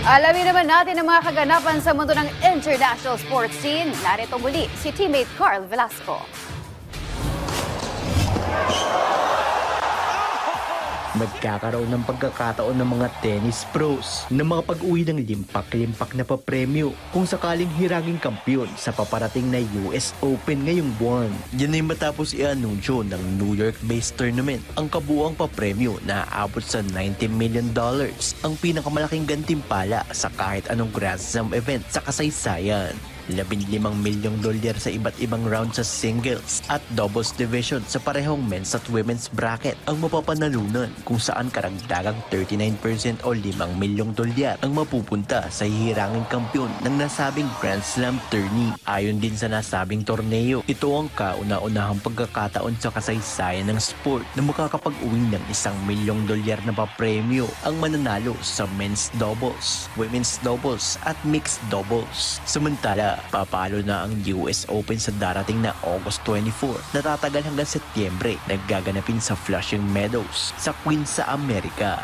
Alamin naman natin ang mga kaganapan sa mundo ng international sports scene. Narito muli si teammate Carl Velasco. Nagkakaroon ng pagkakataon ng mga tennis pros na mga pag-uwi ng limpak-limpak na papremyo kung sakaling hiraging kampiyon sa paparating na US Open ngayong buwan. Yan ay matapos i-anunsyo ng New York-based tournament ang kabuuang papremyo na aabot sa $90 million, ang pinakamalaking gantimpala sa kahit anong Grand Slam event sa kasaysayan. $15 milyong sa iba't ibang round sa singles at doubles division sa parehong men's at women's bracket ang mapapanalunan, kung saan karagdagang 39% o $5 milyong ang mapupunta sa hihiranging kampyon ng nasabing Grand Slam tourney. Ayon din sa nasabing torneo, ito ang kauna-unahang pagkakataon sa kasaysayan ng sport na makakapag-uwi ng $1 milyong na papremyo ang mananalo sa men's doubles, women's doubles at mixed doubles. Samantala, papalo na ang US Open sa darating na August 24 na tatagal hanggang Setyembre, naggaganapin sa Flushing Meadows sa Queens sa Amerika.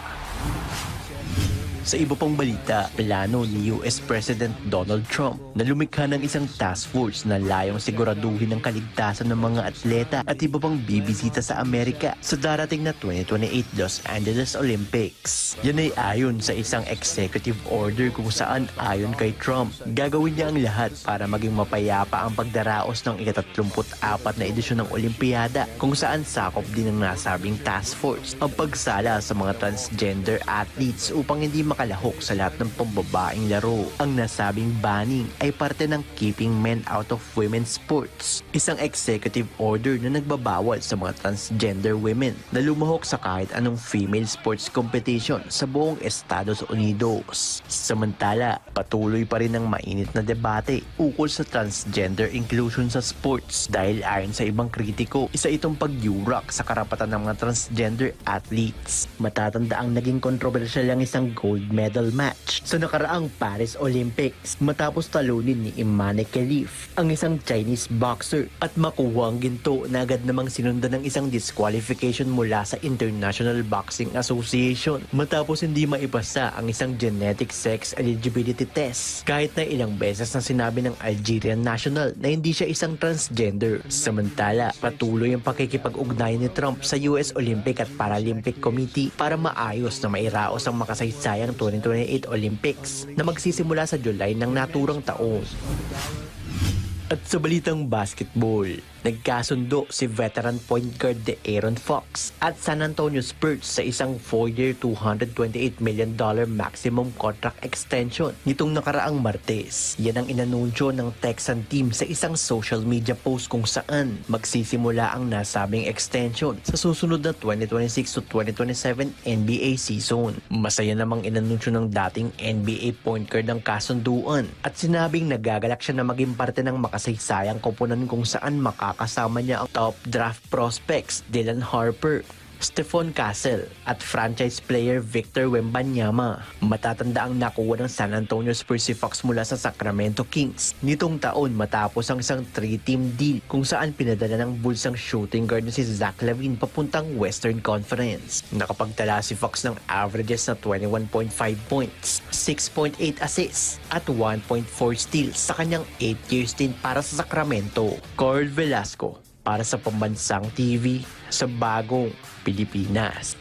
Sa iba pang balita, plano ni US President Donald Trump na lumikha ng isang task force na layong siguraduhin ang kaligtasan ng mga atleta at iba pang bibisita sa Amerika sa darating na 2028 Los Angeles Olympics. Yan ay ayon sa isang executive order kung saan ayon kay Trump, gagawin niya ang lahat para maging mapayapa ang pagdaraos ng ika-34 na edisyon ng Olympiyada, kung saan sakop din ng nasabing task force ang pagsala sa mga transgender athletes upang hindi makalahok sa lahat ng pambabaeng laro. Ang nasabing banning ay parte ng Keeping Men Out of Women's Sports, isang executive order na nagbabawal sa mga transgender women na lumahok sa kahit anong female sports competition sa buong Estados Unidos. Samantala, patuloy pa rin ang mainit na debate ukol sa transgender inclusion sa sports dahil ayon sa ibang kritiko, isa itong pagyurak sa karapatan ng mga transgender athletes. Matatanda ang naging kontrobersyal ang isang gold medal match sa nakaraang Paris Olympics matapos talunin ni Imane Khelif ang isang Chinese boxer at makuha ang ginto na agad namang sinundan ng isang disqualification mula sa International Boxing Association matapos hindi maipasa ang isang genetic sex eligibility test, kahit na ilang beses na sinabi ng Algerian national na hindi siya isang transgender. Samantala, patuloy ang pakikipag-ugnayan ni Trump sa US Olympic at Paralympic Committee para maayos na mairaos ang makasaysayang 2028 Olympics na magsisimula sa July ng naturang taon. At sa balitang basketball, nagkasundo si veteran point guard De'Aaron Fox at San Antonio Spurs sa isang 4-year $228 million maximum contract extension nitong nakaraang Martes. Yan ang inanunsyo ng Texan team sa isang social media post kung saan magsisimula ang nasabing extension sa susunod na 2026 to 2027 NBA season. Masaya namang inanunsyo ng dating NBA point guard ang kasunduan at sinabing nagagalak siya na maging parte ng makasaysayang koponan kung saan makakasama niya ang top draft prospects Dylan Harper, Stephon Castle at franchise player Victor Wembanyama. Matatanda ang nakuha ng San Antonio Spurs si Fox mula sa Sacramento Kings nitong taon matapos ang isang 3-team deal kung saan pinadala ng Bulls ang shooting guard na si Zach LaVine papuntang Western Conference. Nakapagtala si Fox ng averages na 21.5 points, 6.8 assists at 1.4 steals sa kanyang 8-year stint para sa Sacramento. Carl Velasco para sa Pambansang TV sa Bagong Pilipinas.